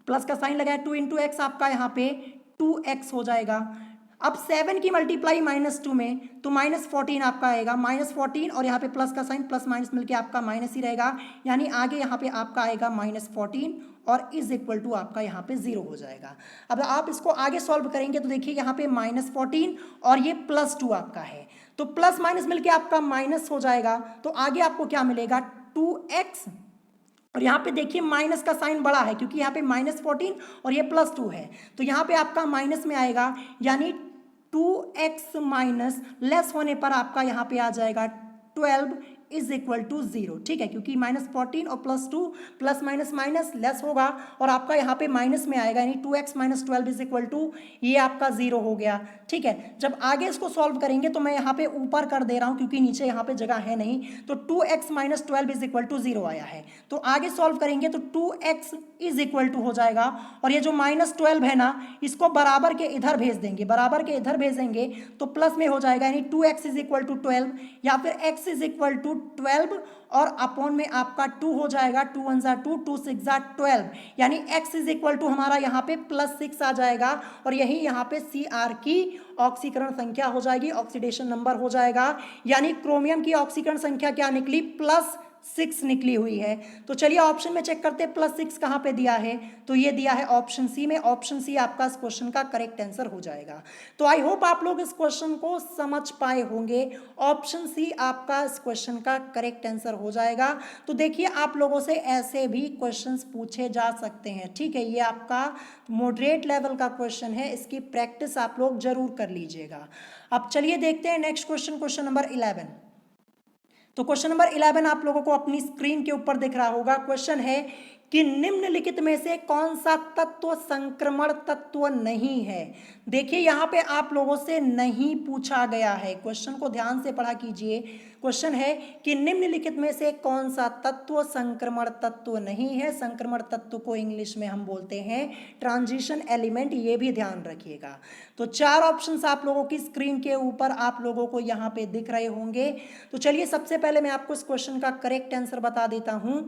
Speaker 1: प्लस का साइन लगाया, 2 × x आपका यहाँ पे 2x हो जाएगा। अब 7 की मल्टीप्लाई -2 में, तो -14 आपका आएगा, -14, और यहाँ पे प्लस का साइन, प्लस माइनस मिलके आपका माइनस ही रहेगा, यानी आगे यहाँ पे आपका आएगा -14, और = आपका यहाँ पे 0 हो जाएगा। अब आप इसको आगे सॉल्व करेंगे तो देखिए यहाँ पे -14 और ये +2 आपका है, तो प्लस माइनस मिलके आपका माइनस हो जाएगा। तो आगे आपको क्या मिलेगा 2x, और यहाँ पे देखिए माइनस का साइन बड़ा है क्योंकि यहाँ पे -14 और ये +2 है, तो यहाँ पे आपका माइनस में आएगा, यानी 2x माइनस लेस होने पर आपका यहाँ पे आ जाएगा 12 इज इक्वल टू 0। ठीक है, क्योंकि -14 और +2 प्लस माइनस माइनस लेस होगा और आपका यहाँ पे माइनस में आएगा, यानी 2x minus 12 is equal to ये आपका 0 हो गया। ठीक है, जब आगे इसको सॉल्व करेंगे तो मैं यहाँ पे ऊपर कर दे रहा हूँ क्योंकि नीचे यहाँ पे जगह है नहीं, तो 2x minus 12 is equal to 0 आया है। तो आगे सॉल्व करेंगे तो 2x इज इक्वल टू हो जाएगा, और ये जो -12 है ना इसको बराबर के इधर भेज देंगे, बराबर के इधर भेजेंगे तो प्लस में हो जाएगा, यानी 2x इज इक्वल टू 12 या फिर x इज इक्वल टू 12 और अपॉन में आपका 2 हो जाएगा, 2 1 जा 2, 2 6 जा 12, यानी x इज इक्वल टू हमारा यहाँ पे +6 आ जाएगा, और यही यहाँ पे Cr की ऑक्सीकरण संख्या हो जाएगी, ऑक्सीडेशन नंबर हो जाएगा, यानी क्रोमियम की ऑक्सीकरण संख्या क्या निकली +6 निकली हुई है। तो चलिए ऑप्शन में चेक करते हैं +6 कहाँ पे दिया है, तो ये दिया है ऑप्शन सी में, ऑप्शन सी आपका इस क्वेश्चन का करेक्ट आंसर हो जाएगा। तो आई होप आप लोग इस क्वेश्चन को समझ पाए होंगे, ऑप्शन सी आपका इस क्वेश्चन का करेक्ट आंसर हो जाएगा। तो देखिए आप लोगों से ऐसे भी क्वेश्चंस पूछे जा सकते हैं। ठीक है, ये आपका मॉडरेट लेवल का क्वेश्चन है, इसकी प्रैक्टिस आप लोग जरूर कर लीजिएगा। अब चलिए देखते हैं नेक्स्ट क्वेश्चन, क्वेश्चन नंबर 11। तो क्वेश्चन नंबर 11 आप लोगों को अपनी स्क्रीन के ऊपर दिख रहा होगा। क्वेश्चन है कि निम्नलिखित में से कौन सा तत्व संक्रमण तत्व नहीं है। देखिए यहाँ पे आप लोगों से नहीं पूछा गया है, क्वेश्चन को ध्यान से पढ़ा कीजिए। क्वेश्चन है कि निम्नलिखित में से कौन सा तत्व संक्रमण तत्व नहीं है। संक्रमण तत्व को इंग्लिश में हम बोलते हैं ट्रांजिशन एलिमेंट, ये भी ध्यान रखिएगा। तो 4 ऑप्शंस आप लोगों की स्क्रीन के ऊपर आप लोगों को यहाँ पे दिख रहे होंगे। तो चलिए सबसे पहले मैं आपको इस क्वेश्चन का करेक्ट आंसर बता देता हूँ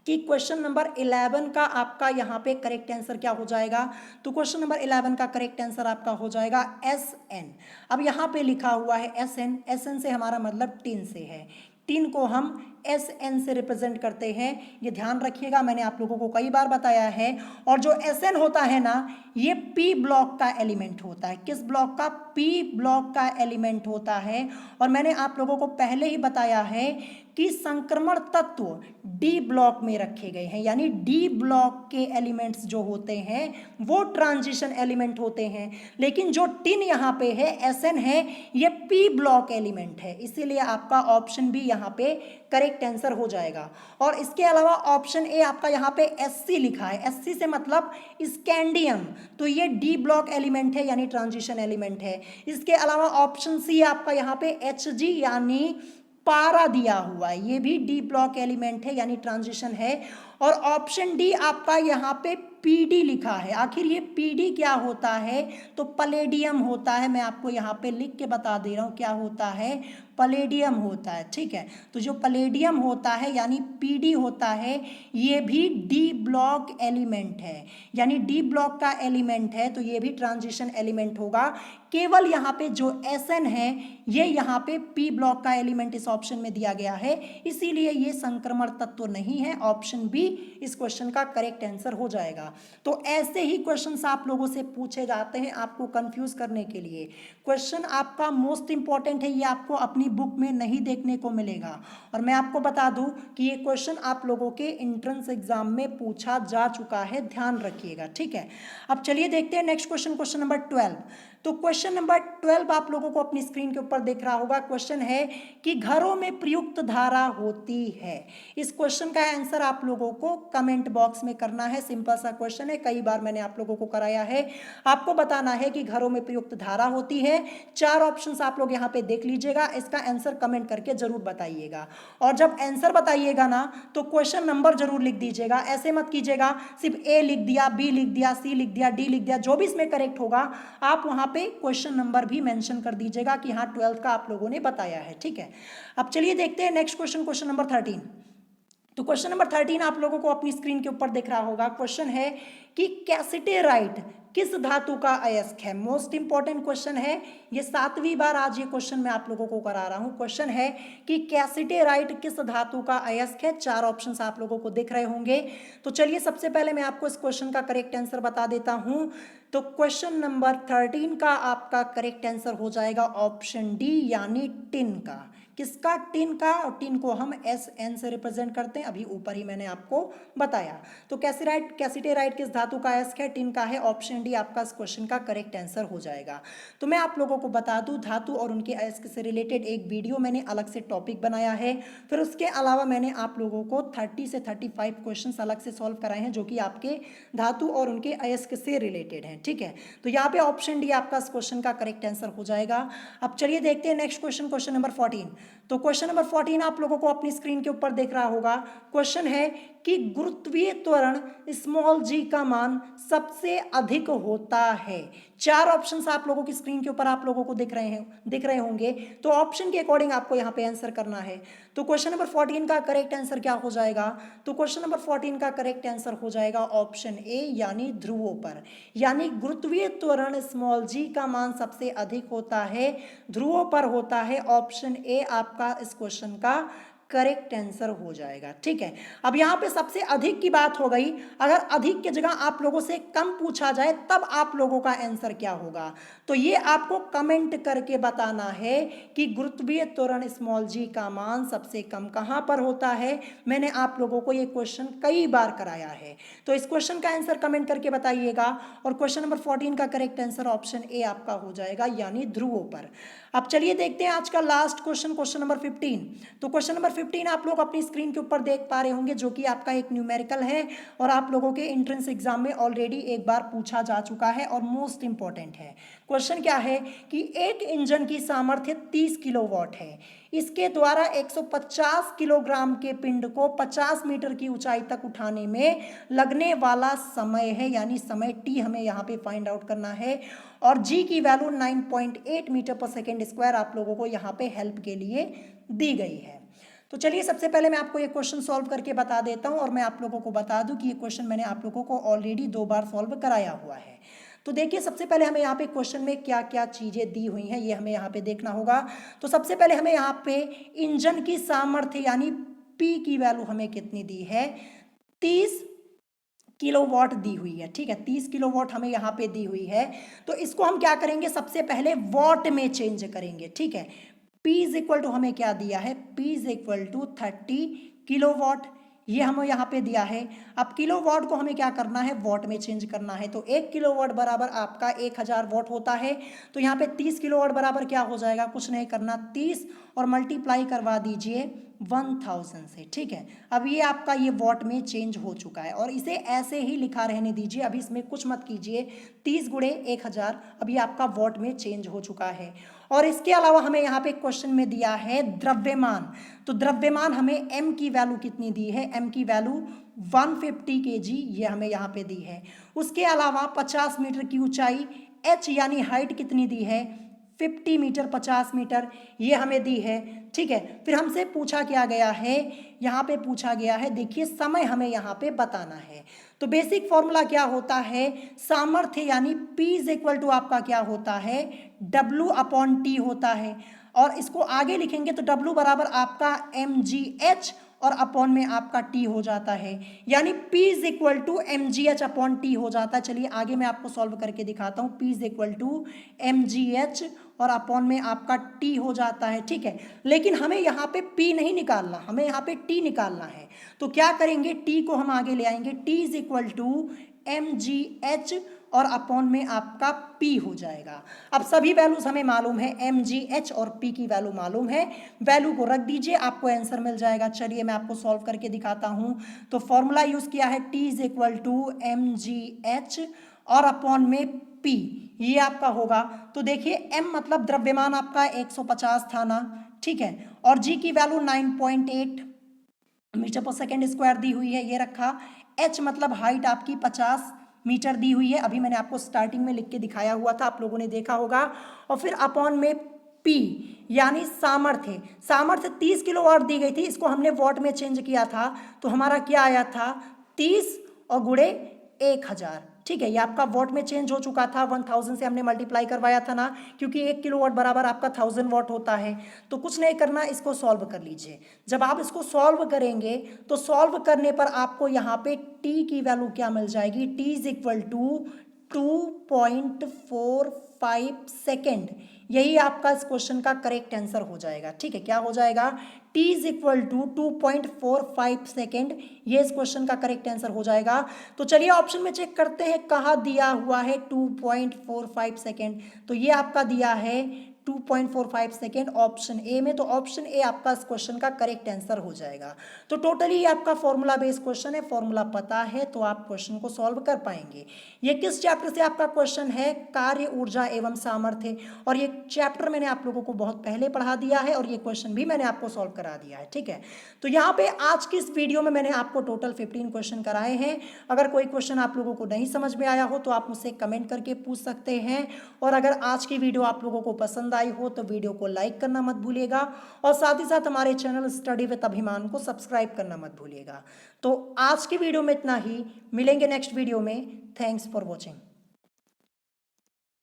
Speaker 1: कि क्वेश्चन नंबर 11 का आपका यहाँ पे करेक्ट आंसर क्या हो जाएगा। तो क्वेश्चन नंबर 11 का करेक्ट आंसर आपका हो जाएगा SN। अब यहाँ पे लिखा हुआ है SN, SN से हमारा मतलब टिन से है, टिन को हम SN से रिप्रेजेंट करते हैं, ये ध्यान रखिएगा, मैंने आप लोगों को कई बार बताया है। और जो SN होता है ना ये P ब्लॉक का एलिमेंट होता है। किस ब्लॉक का? P ब्लॉक का एलिमेंट होता है। और मैंने आप लोगों को पहले ही बताया है कि संक्रमण तत्व D ब्लॉक में रखे गए हैं, यानी D ब्लॉक के एलिमेंट्स जो होते हैं वो ट्रांजिशन एलिमेंट होते हैं। लेकिन जो टिन यहाँ पे है SN है, ये P ब्लॉक एलिमेंट है, इसीलिए आपका ऑप्शन बी यहाँ पे करेक्ट आंसर हो जाएगा। और इसके अलावा ऑप्शन ए आपका यहाँ पे SC लिखा है, SC से मतलब स्कैंडियम, तो ये D ब्लॉक एलिमेंट है यानी ट्रांजिशन एलिमेंट है। इसके अलावा ऑप्शन सी आपका यहाँ पे Hg यानी पारा दिया हुआ है, ये भी D ब्लॉक एलिमेंट है यानी ट्रांजिशन है। और ऑप्शन डी आपका यहाँ पे PD लिखा है। आखिर ये PD क्या होता है? तो पलेडियम होता है, मैं आपको यहाँ पे लिख के बता दे रहा हूँ क्या होता है, पलेडियम होता है। ठीक है, तो जो पलेडियम होता है यानी PD होता है, ये भी D ब्लॉक एलिमेंट है, यानी D ब्लॉक का एलिमेंट है, तो ये भी ट्रांजिशन एलिमेंट होगा। केवल यहाँ पे जो SN है ये यहाँ पे P ब्लॉक का एलिमेंट इस ऑप्शन में दिया गया है, इसीलिए ये संक्रमण तत्व नहीं है। ऑप्शन बी इस क्वेश्चन का करेक्ट आंसर हो जाएगा। तो ऐसे ही क्वेश्चंस आप लोगों से पूछे जाते हैं आपको कंफ्यूज करने के लिए। क्वेश्चन आपका मोस्ट इंपॉर्टेंट है, ये आपको अपनी बुक में नहीं देखने को मिलेगा। और मैं आपको बता दूं कि ये क्वेश्चन आप लोगों के एंट्रेंस एग्जाम में पूछा जा चुका है, ध्यान रखिएगा। ठीक है, अब चलिए देखते हैं नेक्स्ट क्वेश्चन, क्वेश्चन नंबर 12। तो क्वेश्चन नंबर 12 आप लोगों को अपनी स्क्रीन के ऊपर दिख रहा होगा। क्वेश्चन है कि घरों में प्रयुक्त धारा होती है। इस क्वेश्चन का आंसर आप लोगों को कमेंट बॉक्स में करना है, सिंपल सा क्वेश्चन है, कई बार मैंने आप लोगों को कराया है। आपको बताना है कि घरों में प्रयुक्त धारा होती है। 4 ऑप्शंस आप लोग यहाँ पे देख लीजिएगा, इसका आंसर कमेंट करके जरूर बताइएगा। और जब आंसर बताइएगा ना तो क्वेश्चन नंबर जरूर लिख दीजिएगा, ऐसे मत कीजिएगा सिर्फ A लिख दिया, B लिख दिया, C लिख दिया, D लिख दिया, जो भी इसमें करेक्ट होगा आप वहां पे क्वेश्चन नंबर भी मेंशन कर दीजिएगा कि हाँ 12 का आप लोगों ने बताया है। ठीक है, अब चलिए देखते हैं नेक्स्ट क्वेश्चन, क्वेश्चन नंबर 13। तो क्वेश्चन नंबर 13 आप लोगों को अपनी स्क्रीन के ऊपर दिख रहा होगा। क्वेश्चन है कि कैसिटेराइट किस धातु का अयस्क है? मोस्ट इंपॉर्टेंट क्वेश्चन है ये, 7वीं बार आज ये क्वेश्चन मैं आप लोगों को करा रहा हूं। क्वेश्चन है कि कैसिटेराइट किस धातु का अयस्क है? 4 ऑप्शंस आप लोगों को दिख रहे होंगे। तो चलिए सबसे पहले मैं आपको इस क्वेश्चन का करेक्ट आंसर बता देता हूं। तो क्वेश्चन नंबर 13 का आपका करेक्ट आंसर हो जाएगा ऑप्शन डी, यानी टिन का। किसका? टिन का। और टिन को हम SN से रिप्रेजेंट करते हैं, अभी ऊपर ही मैंने आपको बताया। तो कैसिटेराइट किस धातु का अयस्क है? टिन का है। ऑप्शन डी आपका इस क्वेश्चन का करेक्ट आंसर हो जाएगा। तो मैं आप लोगों को बता दूं, धातु और उनके अयस्क से रिलेटेड एक वीडियो मैंने अलग से टॉपिक बनाया है। फिर उसके अलावा मैंने आप लोगों को 30 से 35 क्वेश्चन अलग से सॉल्व कराए हैं, जो कि आपके धातु और उनके अयस्क से रिलेटेड हैं। ठीक है, तो यहाँ पे ऑप्शन डी आपका इस क्वेश्चन का करेक्ट आंसर हो जाएगा। अब चलिए देखते हैं नेक्स्ट क्वेश्चन, क्वेश्चन नंबर 14। तो क्वेश्चन नंबर 14 आप लोगों को अपनी स्क्रीन के ऊपर देख रहा होगा। क्वेश्चन है कि गुरुत्वीय त्वरण स्मॉल जी का मान सबसे अधिक होता है। 4 ऑप्शंस आप लोगों की स्क्रीन के ऊपर आप लोगों को दिख रहे होंगे। तो ऑप्शन के अकॉर्डिंग आपको यहाँ पे आंसर करना है। तो क्वेश्चन नंबर 14 का करेक्ट आंसर क्या हो जाएगा? तो क्वेश्चन नंबर 14 का करेक्ट आंसर हो जाएगा ऑप्शन ए, यानी ध्रुवों पर। यानी गुरुत्वीय त्वरण स्मॉल जी का मान सबसे अधिक होता है, ध्रुवों पर होता है। ऑप्शन ए आपका इस क्वेश्चन का करेक्ट आंसर हो जाएगा। ठीक है, अब यहाँ पे सबसे अधिक की बात हो गई। अगर अधिक की जगह आप लोगों से कम पूछा जाए तब आप लोगों का आंसर क्या होगा? तो ये आपको कमेंट करके बताना है कि गुरुत्वीय त्वरण स्मॉल जी का मान सबसे कम कहाँ पर होता है। मैंने आप लोगों को ये क्वेश्चन कई बार कराया है, तो इस क्वेश्चन का आंसर कमेंट करके बताइएगा। और क्वेश्चन नंबर 14 का करेक्ट आंसर ऑप्शन ए आपका हो जाएगा, यानी ध्रुवों पर। अब चलिए देखते हैं आज का लास्ट क्वेश्चन, क्वेश्चन नंबर 15। तो क्वेश्चन नंबर 15 आप लोग अपनी स्क्रीन के ऊपर देख पा रहे होंगे, जो कि आपका एक न्यूमेरिकल है और आप लोगों के एंट्रेंस एग्जाम में ऑलरेडी एक बार पूछा जा चुका है और मोस्ट इंपॉर्टेंट है। क्वेश्चन क्या है कि एक इंजन की सामर्थ्य 30 किलोवाट है। इसके द्वारा 150 किलोग्राम के पिंड को 50 मीटर की ऊंचाई तक उठाने में लगने वाला समय है, यानी समय टी हमें यहाँ पे फाइंड आउट करना है। और जी की वैल्यू 9.8 मीटर पर सेकेंड स्क्वायर आप लोगों को यहाँ पे हेल्प के लिए दी गई है। तो चलिए सबसे पहले मैं आपको ये क्वेश्चन सॉल्व करके बता देता हूँ, और मैं आप लोगों को बता दूं कि ये क्वेश्चन मैंने आप लोगों को ऑलरेडी 2 बार सॉल्व कराया हुआ है। तो देखिए सबसे पहले हमें यहाँ पे क्वेश्चन में क्या क्या चीज़ें दी हुई हैं ये हमें यहाँ पे देखना होगा। तो सबसे पहले हमें यहाँ पे इंजन की सामर्थ्य यानी पी की वैल्यू हमें कितनी दी है? 30 किलोवाट दी हुई है। ठीक है, 30 किलोवाट हमें यहाँ पे दी हुई है। तो इसको हम क्या करेंगे, सबसे पहले वॉट में चेंज करेंगे। ठीक है, P इज इक्वल टू हमें क्या दिया है? P is equal to 30 kilowatt, ये हमें यहाँ पे दिया है। अब किलोवाट को हमें क्या करना है? वॉट में चेंज करना है। तो 1 किलोवाट बराबर आपका 1000 वॉट होता है। तो यहाँ पे 30 किलोवाट बराबर क्या हो जाएगा? कुछ नहीं करना, 30 और मल्टीप्लाई करवा दीजिए 1000 से। ठीक है, अब ये आपका ये वॉट में चेंज हो चुका है और इसे ऐसे ही लिखा रहने दीजिए, अभी इसमें कुछ मत कीजिए। 30 गुणे 1000, अब ये आपका वॉट में चेंज हो चुका है। और इसके अलावा हमें यहाँ पे क्वेश्चन में दिया है द्रव्यमान। तो द्रव्यमान हमें m की वैल्यू कितनी दी है? m की वैल्यू 150 kg ये हमें यहाँ पे दी है। उसके अलावा 50 मीटर की ऊंचाई, h यानी हाइट कितनी दी है? 50 मीटर, 50 मीटर ये हमें दी है। ठीक है, फिर हमसे पूछा क्या गया है? यहाँ पे पूछा गया है, देखिए समय हमें यहाँ पे बताना है। तो बेसिक फॉर्मूला क्या होता है? सामर्थ्य यानी P इज इक्वल टू आपका क्या होता है? W अपॉन T होता है। और इसको आगे लिखेंगे तो W बराबर आपका mgh और अपॉन में आपका T हो जाता है, यानी P is equal to mgh upon T हो जाता है। चलिए आगे मैं आपको सॉल्व करके दिखाता हूँ। P is equal to mgh और अपॉन में आपका T हो जाता है। ठीक है, लेकिन हमें यहाँ पे P नहीं निकालना, हमें यहाँ पे T निकालना है। तो क्या करेंगे? T को हम आगे ले आएंगे। T is equal to mgh और अपॉन में आपका P हो जाएगा। अब सभी वैल्यूज हमें मालूम है, mgh और P की वैल्यू मालूम है। वैल्यू को रख दीजिए, आपको आंसर मिल जाएगा। चलिए मैं आपको सॉल्व करके दिखाता हूं। तो फॉर्मूला यूज किया है, T is equal to mgh और अपॉन में P, ये आपका होगा। तो देखिए m मतलब द्रव्यमान आपका 150 था ना। ठीक है, और g की वैल्यू 9.8 मीटर पर सेकेंड स्क्वायर दी हुई है, ये रखा। h मतलब हाइट आपकी 50 मीटर दी हुई है, अभी मैंने आपको स्टार्टिंग में लिख के दिखाया हुआ था, आप लोगों ने देखा होगा। और फिर अपॉन में P यानी सामर्थ्य, सामर्थ्य 30 किलोवाट दी गई थी, इसको हमने वॉट में चेंज किया था। तो हमारा क्या आया था? 30 और गुणे 1000। ठीक है, ये आपका वॉट में चेंज हो चुका था, 1000 से हमने मल्टीप्लाई करवाया था ना, क्योंकि 1 किलोवाट बराबर आपका 1000 वॉट होता है। तो कुछ नहीं करना, इसको सॉल्व कर लीजिए। जब आप इसको सॉल्व करेंगे तो सॉल्व करने पर आपको यहाँ पे टी की वैल्यू क्या मिल जाएगी, T is equal to 2.45 second. यही आपका इस क्वेश्चन का करेक्ट आंसर हो जाएगा। ठीक है, क्या हो जाएगा, t is equal to 2.45 second, ये इस क्वेश्चन का करेक्ट आंसर हो जाएगा। तो चलिए ऑप्शन में चेक करते हैं, कहाँ दिया हुआ है 2.45 सेकेंड। तो ये आपका दिया है 2.45 सेकेंड ऑप्शन ए में। तो ऑप्शन ए आपका इस क्वेश्चन का करेक्ट आंसर हो जाएगा। तो टोटली ये आपका फॉर्मूला बेस्ड क्वेश्चन है, फॉर्मूला पता है तो आप क्वेश्चन को सॉल्व कर पाएंगे। ये किस चैप्टर से आपका क्वेश्चन है, कार्य ऊर्जा एवं सामर्थ्य, और ये चैप्टर मैंने आप लोगों को बहुत पहले पढ़ा दिया है और ये क्वेश्चन भी मैंने आपको सॉल्व करा दिया है। ठीक है, तो यहाँ पे आज की इस वीडियो में मैंने आपको टोटल 15 क्वेश्चन कराए हैं। अगर कोई क्वेश्चन आप लोगों को नहीं समझ में आया हो तो आप मुझसे कमेंट करके पूछ सकते हैं, और अगर आज की वीडियो आप लोगों को पसंद आई हो तो वीडियो को लाइक करना मत भूलिएगा, और साथ ही साथ हमारे चैनल स्टडी विद अभिमान को सब्सक्राइब करना मत भूलिएगा। तो आज की वीडियो में इतना ही, मिलेंगे नेक्स्ट वीडियो में। Thanks for watching.